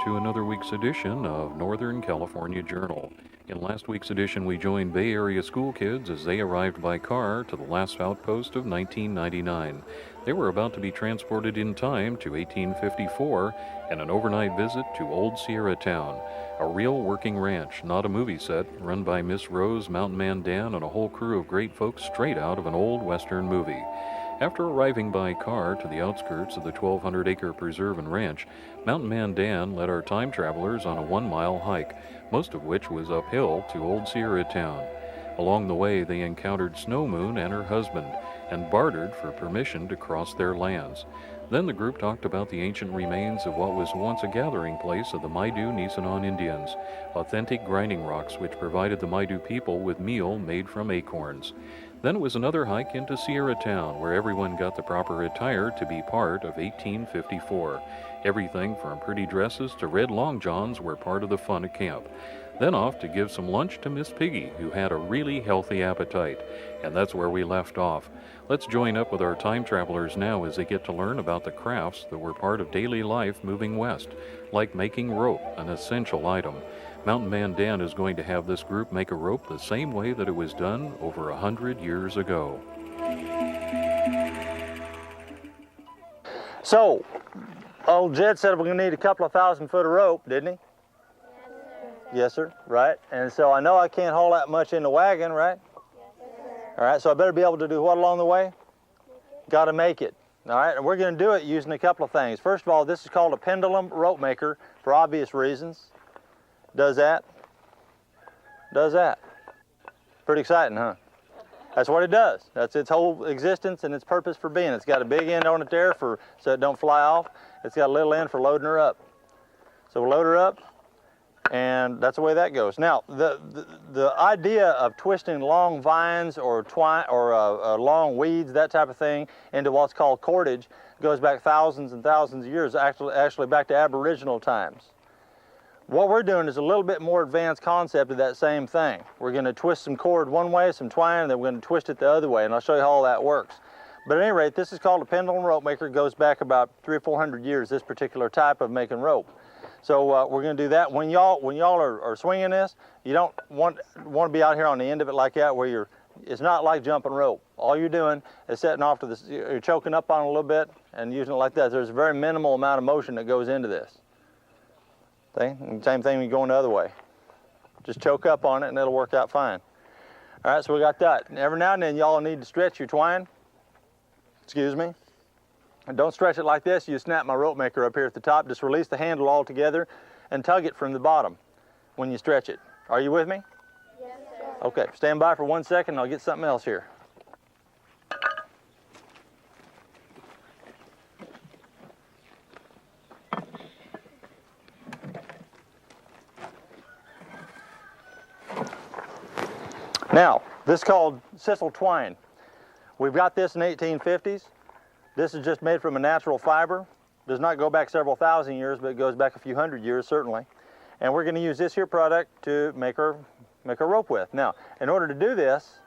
to another week's edition of Northern California Journal. In last week's edition, we joined Bay Area school kids as they arrived by car to the last outpost of 1999. They were about to be transported in time to 1854 and an overnight visit to Old Sierra Town, a real working ranch, not a movie set, run by Miss Rose, Mountain Man Dan, and a whole crew of great folks straight out of an old Western movie. After arriving by car to the outskirts of the 1,200-acre preserve and ranch, Mountain Man Dan led our time travelers on a 1-mile hike, most of which was uphill to Old Sierra Town. Along the way, they encountered Snow Moon and her husband and bartered for permission to cross their lands. Then the group talked about the ancient remains of what was once a gathering place of the Maidu Nisenan Indians, authentic grinding rocks which provided the Maidu people with meal made from acorns. Then it was another hike into Sierra Town, where everyone got the proper attire to be part of 1854. Everything from pretty dresses to red long johns were part of the fun at camp. Then off to give some lunch to Miss Piggy, who had a really healthy appetite. And that's where we left off. Let's join up with our time travelers now as they get to learn about the crafts that were part of daily life moving west, like making rope, an essential item. Mountain Man Dan is going to have this group make a rope the same way that it was done over 100 years ago. So, old Jed said we're going to need a couple of 1,000-foot of rope, didn't he? Yes, sir. Right. And so I know I can't haul that much in the wagon, right? Yes, sir. All right, so I better be able to do what along the way? Got to make it. All right, and we're going to do it using a couple of things. First of all, this is called a pendulum rope maker for obvious reasons. Does that. Does that. Pretty exciting, huh? That's what it does. That's its whole existence and its purpose for being. It's got a big end on it there so it don't fly off. It's got a little end for loading her up. So we'll load her up, and that's the way that goes. Now, the idea of twisting long vines or twine or long weeds, that type of thing, into what's called cordage goes back thousands and thousands of years, actually back to Aboriginal times. What we're doing is a little bit more advanced concept of that same thing. We're going to twist some cord one way, some twine, and then we're going to twist it the other way, and I'll show you how all that works. But at any rate, this is called a pendulum rope maker. It goes back about 300 or 400 years, this particular type of making rope. So we're going to do that. When y'all are swinging this, you don't want to be out here on the end of it like that where it's not like jumping rope. All you're doing is setting off to this, you're choking up on it a little bit and using it like that. There's a very minimal amount of motion that goes into this. And same thing when you go the other way. Just choke up on it and it'll work out fine. All right, so we got that. And every now and then y'all need to stretch your twine. Excuse me. And don't stretch it like this. You snap my rope maker up here at the top. Just release the handle altogether and tug it from the bottom when you stretch it. Are you with me? Yes, sir. Okay, stand by for 1 second and I'll get something else here. Now, this is called sisal twine. We've got this in 1850s. This is just made from a natural fiber. Does not go back several thousand years, but it goes back a few hundred years, certainly. And we're going to use this here product to make our rope with. Now, in order to do this,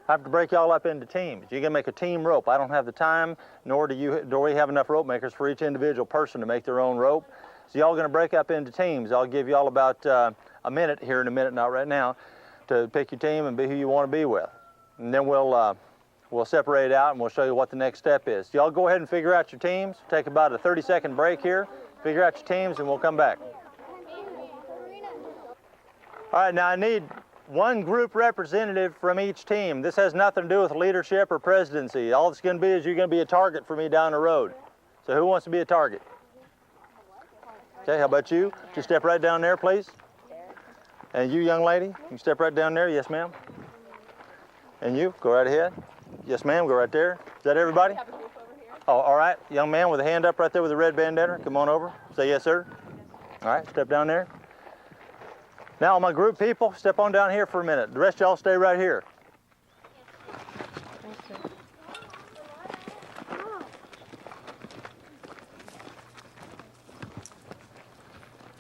I have to break y'all up into teams. You're going to make a team rope. I don't have the time, nor do we have enough rope makers for each individual person to make their own rope. So y'all are going to break up into teams. I'll give y'all about a minute here in a minute, not right now, to pick your team and be who you want to be with. And then we'll separate out and we'll show you what the next step is. Y'all go ahead and figure out your teams. Take about a 30-second break here. Figure out your teams and we'll come back. All right, now I need one group representative from each team. This has nothing to do with leadership or presidency. All it's going to be is you're going to be a target for me down the road. So who wants to be a target? Okay, how about you? Just step right down there, please. And you, young lady, you step right down there. Yes, ma'am. And you, go right ahead. Yes, ma'am, go right there. Is that everybody? Oh, all right. Young man with a hand up right there with a red bandana, come on over. Say yes, sir. All right, step down there. Now, my group people, step on down here for a minute. The rest of y'all stay right here.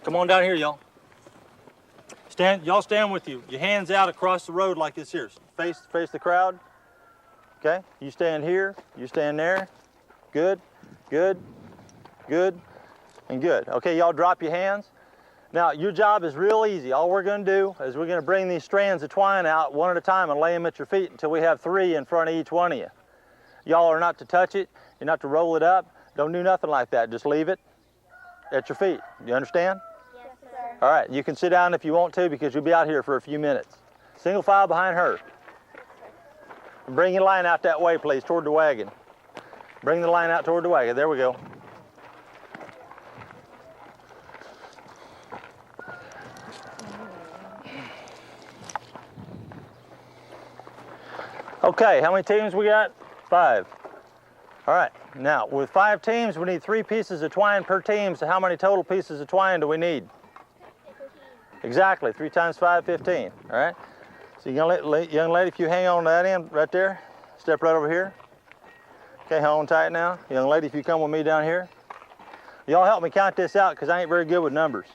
Come on down here, y'all. Y'all stand with your hands out across the road like this here. Face the crowd. Okay, you stand here, you stand there. Good, good, good, and good. Okay, y'all drop your hands. Now, your job is real easy. All we're going to do is we're going to bring these strands of twine out one at a time and lay them at your feet until we have 3 in front of each one of you. Y'all are not to touch it. You're not to roll it up. Don't do nothing like that. Just leave it at your feet. You understand? Yes, sir. All right, you can sit down if you want to because you'll be out here for a few minutes. Single file behind her. Bring your line out that way, please, toward the wagon. Bring the line out toward the wagon. There we go. Okay, how many teams we got? 5. All right, now with 5 teams, we need 3 pieces of twine per team. So how many total pieces of twine do we need? 15. Exactly, 3 times 5, 15. All right. So young lady, if you hang on to that end right there, step right over here. Okay, hang on tight now. Young lady, if you come with me down here. Y'all help me count this out because I ain't very good with numbers.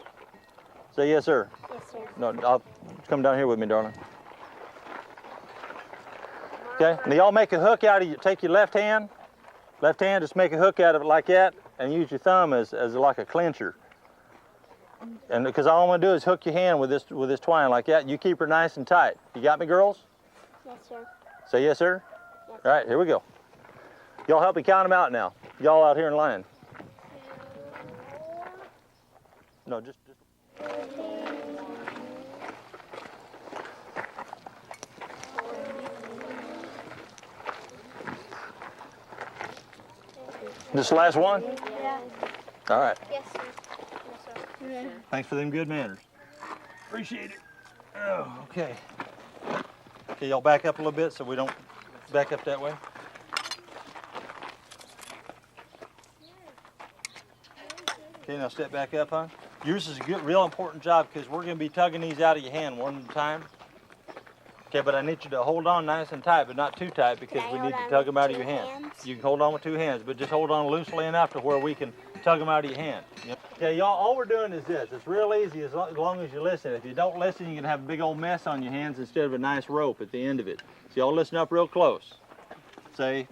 Say yes, sir. Yes, sir. No, I'll come down here with me, darling. Okay, now y'all make a hook out of you. Take your left hand, just make a hook out of it like that, and use your thumb as like a clincher. And because all I'm gonna do is hook your hand with this twine like that. You keep her nice and tight. You got me, girls? Yes, sir. Say yes, sir. Yes. All right, here we go. Y'all help me count them out now. Y'all out here in line. No, just. This last one? Yeah. All right. Yes, sir. Yes, sir. Thanks for them good manners. Appreciate it. Oh, okay. Okay, y'all back up a little bit so we don't back up that way. Okay, now step back up, huh? Yours is a good, real important job because we're going to be tugging these out of your hand one at a time. Okay, but I need you to hold on nice and tight, but not too tight because Can I we hold need to on tug them with out of 2 your hand. hands? You can hold on with 2 hands, but just hold on loosely enough to where we can tug them out of your hand. Yep. Okay, y'all, all we're doing is this. It's real easy as long as you listen. If you don't listen, you're going to have a big old mess on your hands instead of a nice rope at the end of it. So y'all listen up real close. Say,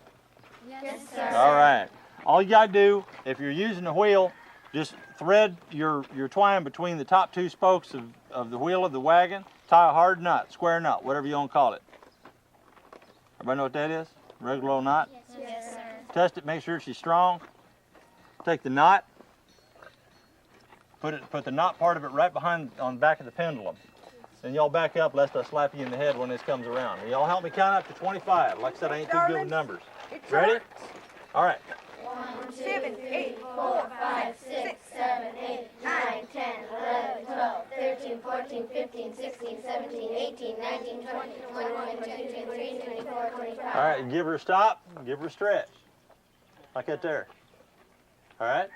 Yes, sir. all right. All you got to do, if you're using a wheel, just thread your twine between the top 2 spokes of the wheel of the wagon. Tie a hard knot, square knot, whatever you want to call it. Everybody know what that is? Regular old knot. Yes, sir. Test it, make sure she's strong. Take the knot, put the knot part of it right behind on the back of the pendulum. Then y'all back up lest I slap you in the head when this comes around. And y'all help me count up to 25. Like I said, I ain't too good with numbers. Ready? All right. 7, 8, 4, 5, 6, 7, 8, 9, 10, 11, 12, 13, 14, 15, 16, 17, 18, 19, 20, 21, 22, 23, 24, 25. All right, give her a stop, give her a stretch. Like that there. All right?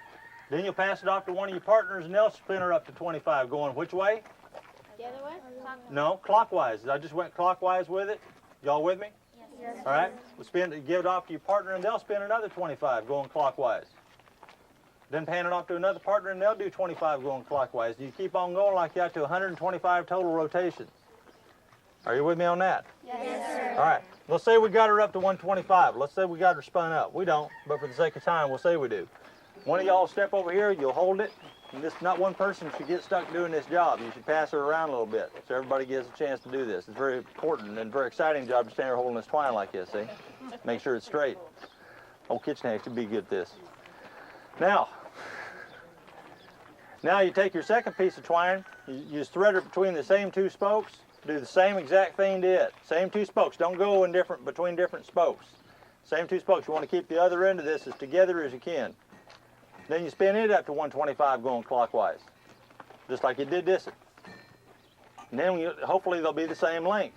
Then you'll pass it off to one of your partners and they'll spin her up to 25. Going which way? The other way? No, clockwise. I just went clockwise with it. Y'all with me? Yes. All right? We'll give it off to your partner and they'll spin another 25 going clockwise. Then pan it off to another partner and they'll do 25 going clockwise. You keep on going like that to 125 total rotations. Are you with me on that? Yes, sir. All right. Let's say we got her up to 125. Let's say we got her spun up. We don't, but for the sake of time, we'll say we do. One of y'all step over here, you'll hold it. And not one person should get stuck doing this job. You should pass her around a little bit so everybody gets a chance to do this. It's very important and very exciting job to stand there holding this twine like this, see? Make sure it's straight. Old kitchen hands should be good at this. Now you take your second piece of twine, you just thread it between the same 2 spokes, do the same exact thing to it. Same 2 spokes, don't go in between different spokes. Same 2 spokes, you want to keep the other end of this as together as you can. Then you spin it up to 125 going clockwise, just like you did this. And then hopefully they'll be the same length.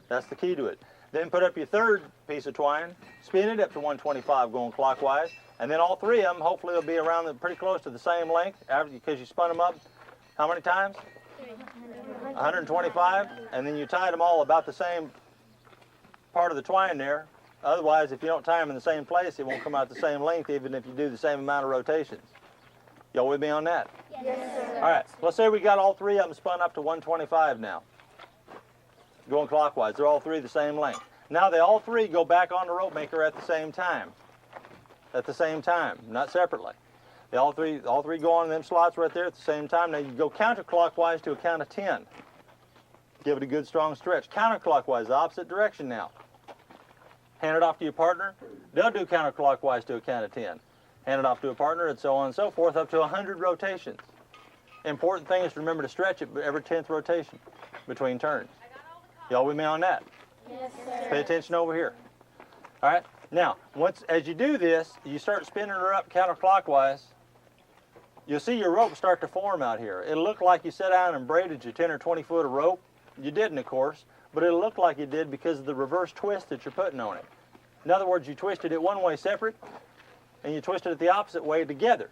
That's the key to it. Then put up your third piece of twine, spin it up to 125 going clockwise, and then all 3 of them, hopefully they'll be around pretty close to the same length because you spun them up how many times? 125, and then you tied them all about the same part of the twine there. Otherwise, if you don't tie them in the same place, it won't come out the same length even if you do the same amount of rotations. Y'all with me on that? Yes, sir. All right, let's say we got all 3 of them spun up to 125 now. Going clockwise, they're all 3 the same length. Now they all 3 go back on the rope maker at the same time. At the same time, not separately. All three go on in them slots right there at the same time. Now you go counterclockwise to a count of 10. Give it a good strong stretch. Counterclockwise, the opposite direction now. Hand it off to your partner. They'll do counterclockwise to a count of 10. Hand it off to a partner, and so on and so forth, up to 100 rotations. Important thing is to remember to stretch it every 10th rotation between turns. Y'all with me on that? Yes, sir. Pay attention over here. All right? Now, as you do this, you start spinning her up counterclockwise. You'll see your rope start to form out here. It'll look like you sat down and braided your 10 or 20 foot of rope. You didn't, of course, but it'll look like you did because of the reverse twist that you're putting on it. In other words, you twisted it one way separate, and you twisted it the opposite way together.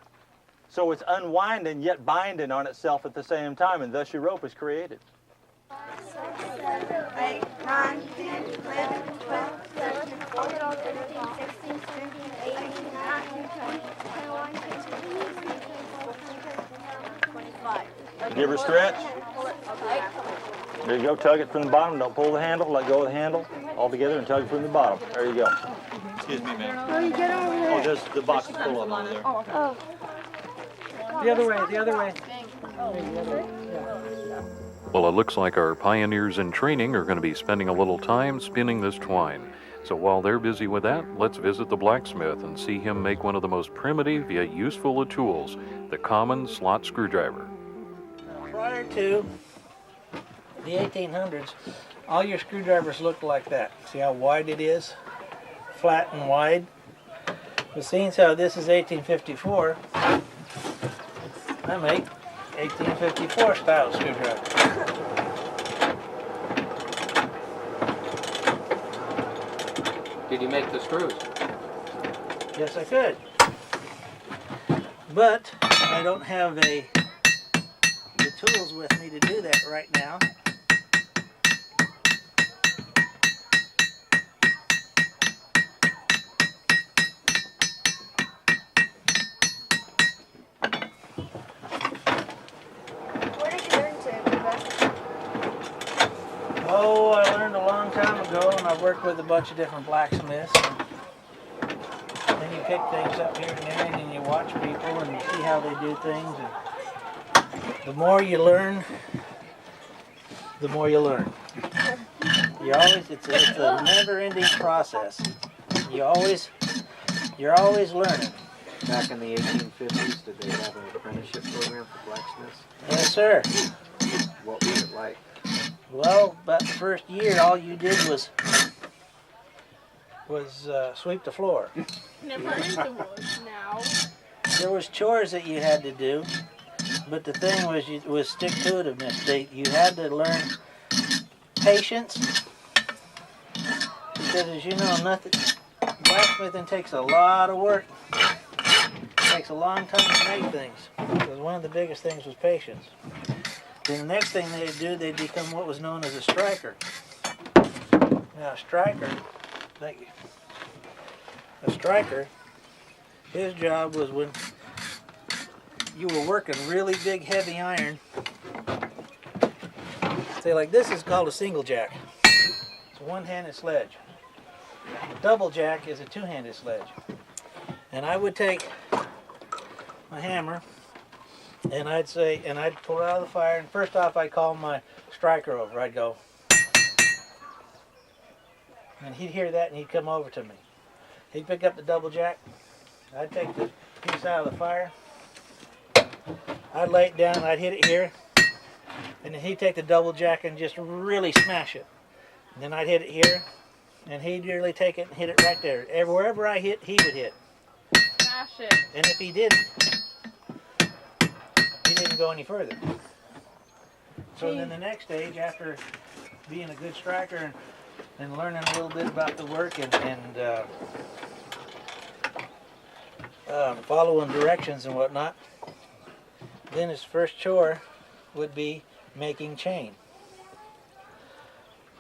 So it's unwinding yet binding on itself at the same time, and thus your rope is created. 8, 9, 10, 11, 12, 13, 14, 15, 16, 17, 18, 19, 20, 21, 22, 23, 24, 25, 25. Give her a stretch. There you go. Tug it from the bottom. Don't pull the handle. Let go of the handle all together and tug it from the bottom. There you go. Excuse me, ma'am. How do you get over there? Oh, just the box is full of over there. Oh. The other way, the other way. Well, it looks like our pioneers in training are going to be spending a little time spinning this twine. So while they're busy with that, let's visit the blacksmith and see him make one of the most primitive yet useful of tools, the common slot screwdriver. Prior to the 1800s, all your screwdrivers looked like that. See how wide it is? Flat and wide. But seeing how this is 1854, I make 1854 style screwdriver. Did you make the screws? Yes, I could. But I don't have the tools with me to do that right now. Where did you learn to, Rebecca? Oh, I learned a long time ago, and I've worked with a bunch of different blacksmiths. And then you pick things up here and there, and you watch people and you see how they do things. And the more you learn, the more you learn. It's a never-ending process. You're always learning. Back in the 1850s, did they have an apprenticeship program for blacksmiths? Yes, sir. What was it like? Well, about the first year, all you did was sweep the floor. Never in the woods now. There was chores that you had to do, but the thing was stick-to-itiveness. You had to learn patience, because as you know, blacksmithing takes a lot of work. It takes a long time to make things, because one of the biggest things was patience. Then the next thing they'd do, they'd become what was known as a striker. Now, a striker, his job was when you were working really big, heavy iron. Say, like this is called a single jack. It's a one-handed sledge. A double jack is a two-handed sledge. And I would take my hammer, and I'd pull it out of the fire, and first off I'd call my striker over. I'd go, and he'd hear that and he'd come over to me. He'd pick up the double jack, I'd take the piece out of the fire, I'd lay it down, I'd hit it here, and then he'd take the double jack and just really smash it. And then I'd hit it here, and he'd really take it and hit it right there. Wherever I hit, he would hit. Smash it. And if he didn't go any further. So then the next stage, after being a good striker and learning a little bit about the work and following directions and whatnot, then his first chore would be making chain.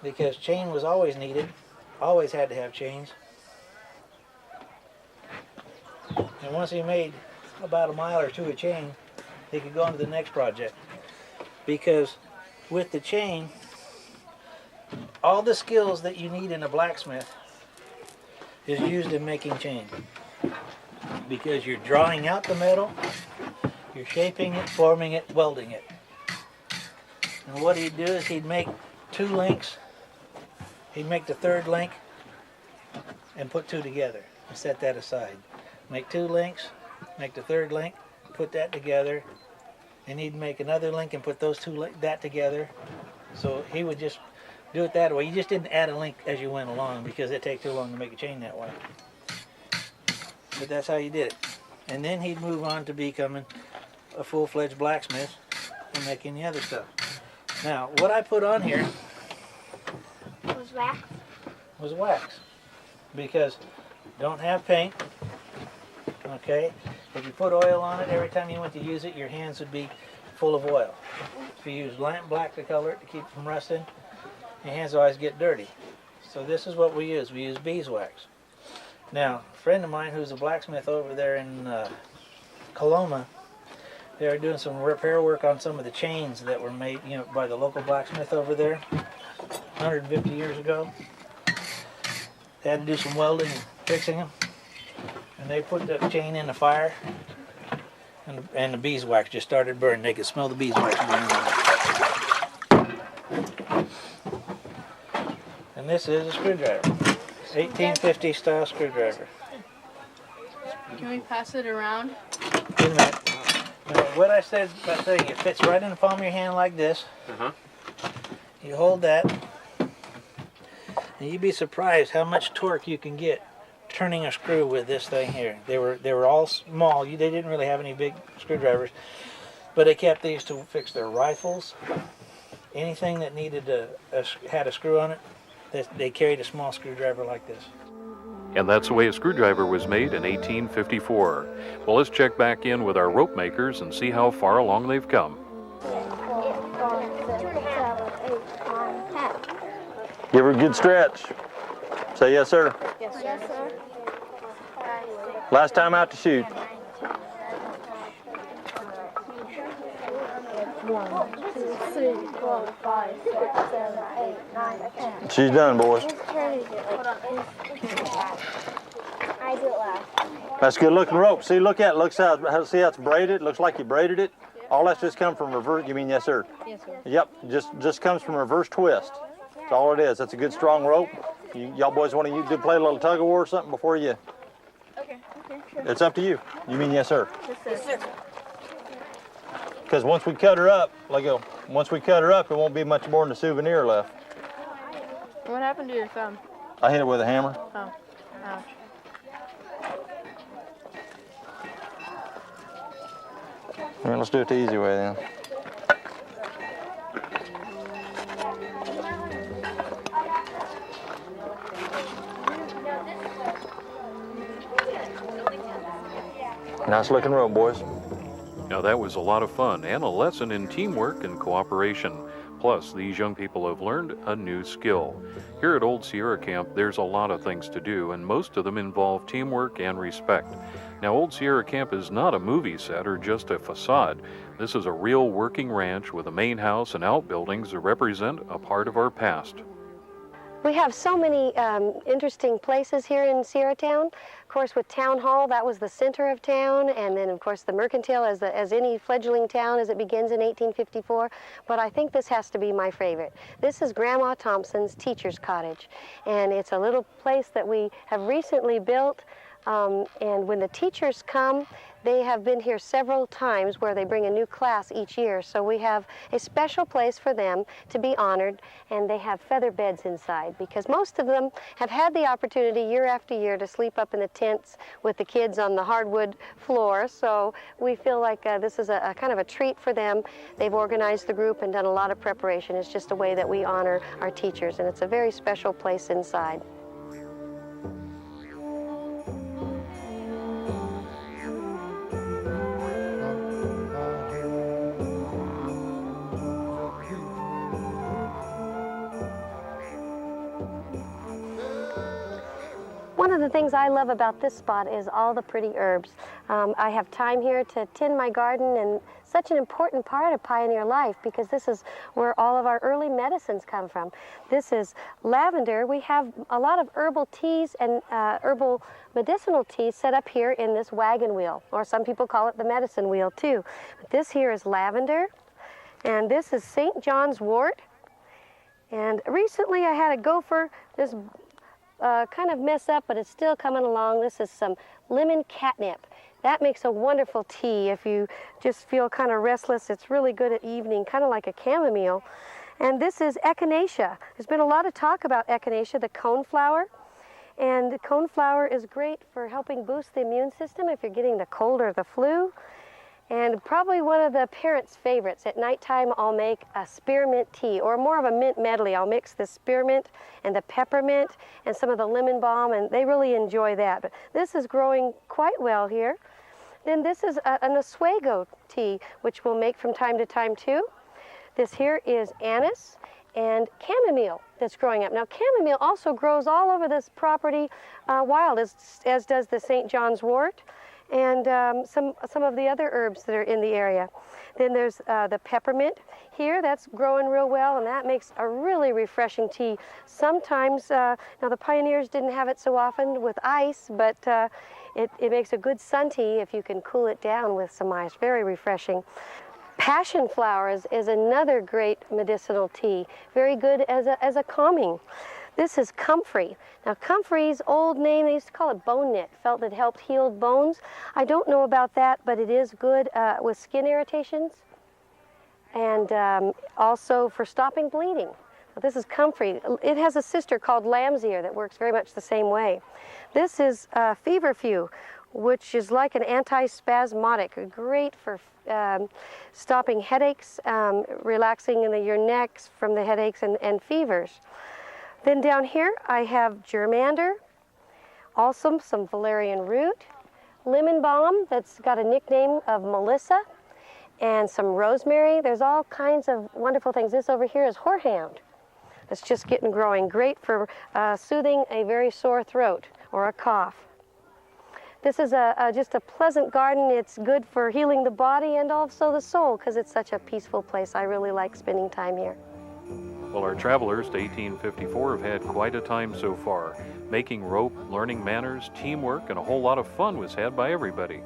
Because chain was always needed, always had to have chains. And once he made about a mile or two of chain, he could go on to the next project. Because with the chain, all the skills that you need in a blacksmith is used in making chain. because you're drawing out the metal, you're shaping it, forming it, welding it. And what he'd do is he'd make 2 links, he'd make the 3rd link and put 2 together and set that aside. Make 2 links, make the 3rd link, put that together, and he'd make another link and put those 2 that together. So he would just do it that way. You just didn't add a link as you went along because it takes too long to make a chain that way. But that's how you did it. And then he'd move on to becoming a full-fledged blacksmith and making the other stuff. Now, what I put on here Was wax. was wax because don't have paint, okay? If you put oil on it, every time you went to use it, your hands would be full of oil. If you use lamp black to color it to keep it from rusting, your hands always get dirty. So this is what we use. We use beeswax. Now, a friend of mine who's a blacksmith over there in Coloma, they are doing some repair work on some of the chains that were made, you know, by the local blacksmith over there 150 years ago. They had to do some welding and fixing them. And they put the chain in the fire, and the beeswax just started burning. They could smell the beeswax burning. And this is a screwdriver, 1850 style screwdriver. Can we pass it around? Wait a minute. Now, what I said about saying it fits right in the palm of your hand like this. You hold that, and you'd be surprised how much torque you can get turning a screw with this thing here. They were all small. They didn't really have any big screwdrivers, but they kept these to fix their rifles. Anything that needed had a screw on it, they carried a small screwdriver like this. And that's the way a screwdriver was made in 1854. Well, let's check back in with our rope makers and see how far along they've come. 6, 7, 8, 9, 10. Give her a good stretch. Say yes, sir. Yes, sir. Last time out to shoot. 1, 2, 3, 4, 5, 6, 7, 8, 9, 10. She's done, boys. Whose turn is it? I do it last. That's good looking rope. See, look at it. See how it's braided? Looks like you braided it. All that's just come from reverse. You mean yes, sir? Yes, sir. Yep. Just comes from reverse twist. That's all it is. That's a good strong rope. Y'all boys want to play a little tug of war or something before you? Okay, sure. It's up to you. You mean yes, sir? Yes, sir. Because once we cut her up, once we cut her up, there won't be much more than a souvenir left. What happened to your thumb? I hit it with a hammer. Oh, ouch. All right, let's do it the easy way then. Nice looking rope, boys. Now that was a lot of fun and a lesson in teamwork and cooperation. Plus, these young people have learned a new skill. Here at Old Sierra Camp, there's a lot of things to do, and most of them involve teamwork and respect. Now, Old Sierra Camp is not a movie set or just a facade. This is a real working ranch with a main house and outbuildings that represent a part of our past. We have so many interesting places here in Sierra Town. Of course, with Town Hall, that was the center of town, and then of course the Mercantile as any fledgling town as it begins in 1854. But I think this has to be my favorite. This is Grandma Thompson's Teacher's Cottage, and it's a little place that we have recently built. And when the teachers come, they have been here several times where they bring a new class each year. So we have a special place for them to be honored, and they have feather beds inside because most of them have had the opportunity year after year to sleep up in the tents with the kids on the hardwood floor. So we feel like this is a kind of a treat for them. They've organized the group and done a lot of preparation. It's just a way that we honor our teachers, and it's a very special place inside. One of the things I love about this spot is all the pretty herbs. I have time here to tend my garden, and such an important part of pioneer life because this is where all of our early medicines come from. This is lavender. We have a lot of herbal teas and herbal medicinal teas set up here in this wagon wheel, or some people call it the medicine wheel too. But this here is lavender, and this is St. John's wort. And recently I had a gopher just kind of mess up, but it's still coming along. This is some lemon catnip. That makes a wonderful tea if you just feel kind of restless. It's really good at evening, kind of like a chamomile. And this is echinacea. There's been a lot of talk about echinacea, the coneflower. And the coneflower is great for helping boost the immune system if you're getting the cold or the flu. And probably one of the parents' favorites. At nighttime, I'll make a spearmint tea, or more of a mint medley. I'll mix the spearmint and the peppermint and some of the lemon balm, and they really enjoy that. But this is growing quite well here. Then this is an Oswego tea, which we'll make from time to time too. This here is anise and chamomile that's growing up. Now, chamomile also grows all over this property wild, as does the St. John's wort, and some of the other herbs that are in the area. Then there's the peppermint here. That's growing real well, and that makes a really refreshing tea. Sometimes, now the pioneers didn't have it so often with ice, but it makes a good sun tea if you can cool it down with some ice. Very refreshing. Passion flower is another great medicinal tea. Very good as a calming. This is comfrey. Now, comfrey's old name, they used to call it bone knit, felt it helped heal bones. I don't know about that, but it is good with skin irritations and also for stopping bleeding. Now, this is comfrey. It has a sister called lamb's ear that works very much the same way. This is feverfew, which is like an antispasmodic, great for stopping headaches, relaxing your necks from the headaches and fevers. Then down here I have germander, also some valerian root, lemon balm that's got a nickname of Melissa, and some rosemary. There's all kinds of wonderful things. This over here is horehound. It's just getting growing. Great for soothing a very sore throat or a cough. This is just a pleasant garden. It's good for healing the body and also the soul because it's such a peaceful place. I really like spending time here. Well, our travelers to 1854 have had quite a time so far. Making rope, learning manners, teamwork, and a whole lot of fun was had by everybody.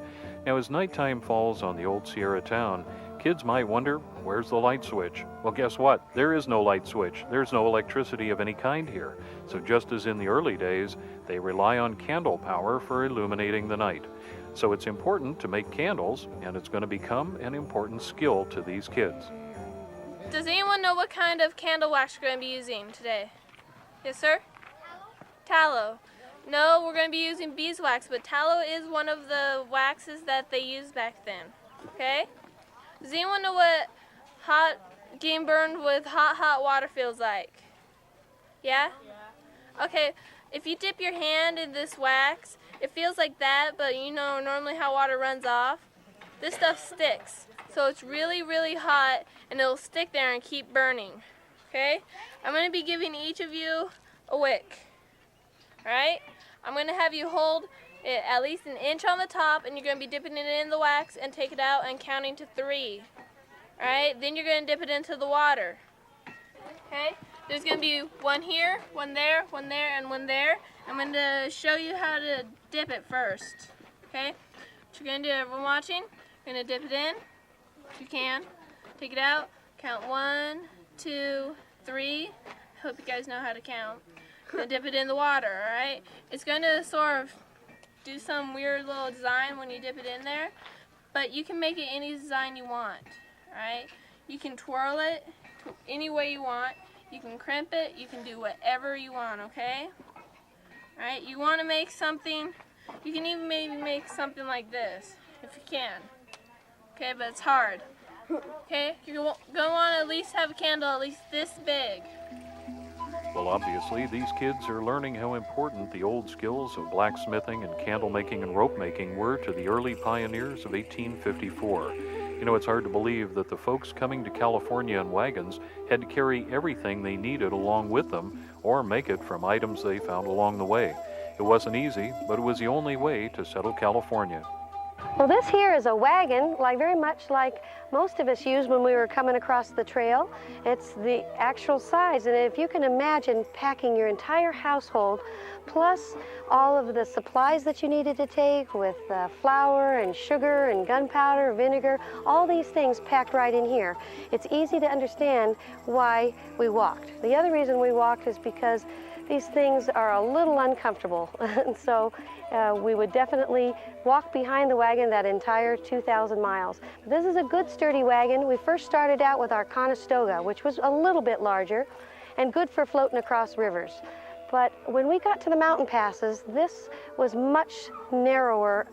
Now, as nighttime falls on the old Sierra town, kids might wonder, where's the light switch? Well, guess what? There is no light switch. There's no electricity of any kind here. So just as in the early days, they rely on candle power for illuminating the night. So it's important to make candles, and it's going to become an important skill to these kids. Does anyone know what kind of candle wax we're going to be using today? Yes, sir? Tallow. No, we're going to be using beeswax, but tallow is one of the waxes that they used back then. Okay? Does anyone know what getting burned with hot water feels like? Yeah? Okay, if you dip your hand in this wax, it feels like that, but you know normally how water runs off? This stuff sticks. So it's really, really hot, and it'll stick there and keep burning. Okay? I'm going to be giving each of you a wick. Alright? I'm going to have you hold it at least an inch on the top, and you're going to be dipping it in the wax and take it out and counting to 3. Alright? Then you're going to dip it into the water. Okay? There's going to be one here, one there, and one there. I'm going to show you how to dip it first. Okay? What you're going to do, everyone watching, you're going to dip it in. If you can. Take it out. Count 1, 2, 3. Hope you guys know how to count. Then dip it in the water, alright? It's going to sort of do some weird little design when you dip it in there, but you can make it any design you want, alright? You can twirl it any way you want. You can crimp it. You can do whatever you want, okay? Alright, you want to make something, you can even maybe make something like this, if you can. Okay, but it's hard. Okay, you're going to want to at least have a candle at least this big. Well, obviously, these kids are learning how important the old skills of blacksmithing and candle making and rope making were to the early pioneers of 1854. You know, it's hard to believe that the folks coming to California in wagons had to carry everything they needed along with them or make it from items they found along the way. It wasn't easy, but it was the only way to settle California. Well, this here is a wagon, very much like most of us used when we were coming across the trail. It's the actual size, and if you can imagine packing your entire household, plus all of the supplies that you needed to take with flour and sugar and gunpowder, vinegar, all these things packed right in here. It's easy to understand why we walked. The other reason we walked is because these things are a little uncomfortable, and so we would definitely walk behind the wagon that entire 2,000 miles. But this is a good sturdy wagon. We first started out with our Conestoga, which was a little bit larger and good for floating across rivers. But when we got to the mountain passes, this was much narrower,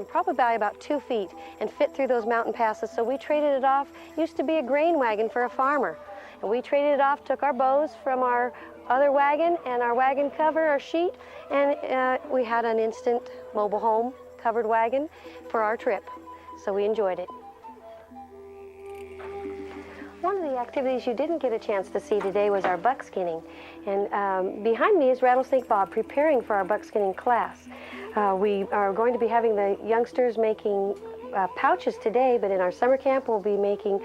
probably by about 2 feet, and fit through those mountain passes. So we traded it off. It used to be a grain wagon for a farmer. And we traded it off, took our bows from our other wagon and our wagon cover, our sheet, and we had an instant mobile home covered wagon for our trip. So we enjoyed it. One of the activities you didn't get a chance to see today was our buckskinning. And behind me is Rattlesnake Bob preparing for our buckskinning class. We are going to be having the youngsters making pouches today, but in our summer camp we'll be making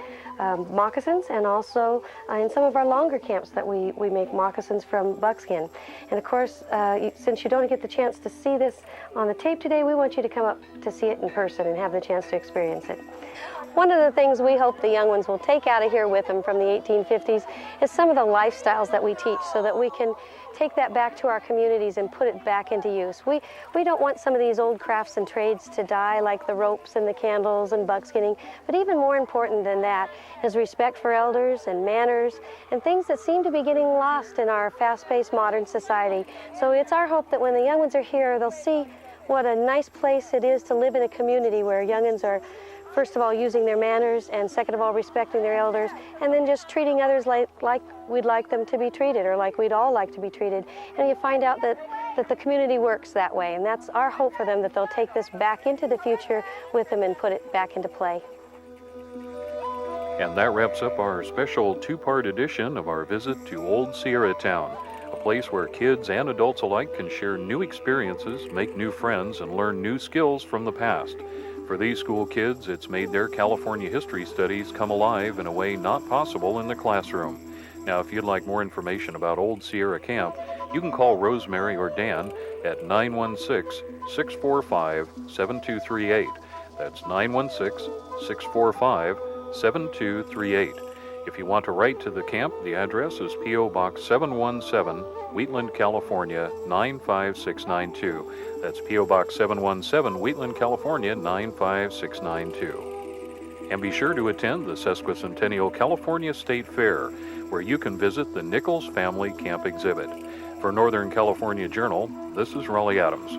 moccasins, and also in some of our longer camps that we make moccasins from buckskin. And of course, since you don't get the chance to see this on the tape today, we want you to come up to see it in person and have the chance to experience it. One of the things we hope the young ones will take out of here with them from the 1850s is some of the lifestyles that we teach, so that we can take that back to our communities and put it back into use. We don't want some of these old crafts and trades to die, like the ropes and the candles and buckskinning, but even more important than that is respect for elders and manners and things that seem to be getting lost in our fast-paced modern society. So it's our hope that when the young ones are here, they'll see what a nice place it is to live in a community where young'uns are, first of all, using their manners, and second of all, respecting their elders, and then just treating others like we'd like them to be treated, or like we'd all like to be treated. And you find out that the community works that way, and that's our hope for them, that they'll take this back into the future with them and put it back into play. And that wraps up our special two-part edition of our visit to Old Sierra Town, a place where kids and adults alike can share new experiences, make new friends, and learn new skills from the past. For these school kids, it's made their California history studies come alive in a way not possible in the classroom. Now, if you'd like more information about Old Sierra Camp, you can call Rosemary or Dan at 916-645-7238. That's 916-645-7238. If you want to write to the camp, the address is P.O. Box 717, Wheatland, California, 95692. That's P.O. Box 717, Wheatland, California, 95692. And be sure to attend the Sesquicentennial California State Fair, where you can visit the Nichols Family Camp Exhibit. For Northern California Journal, this is Raleigh Adams.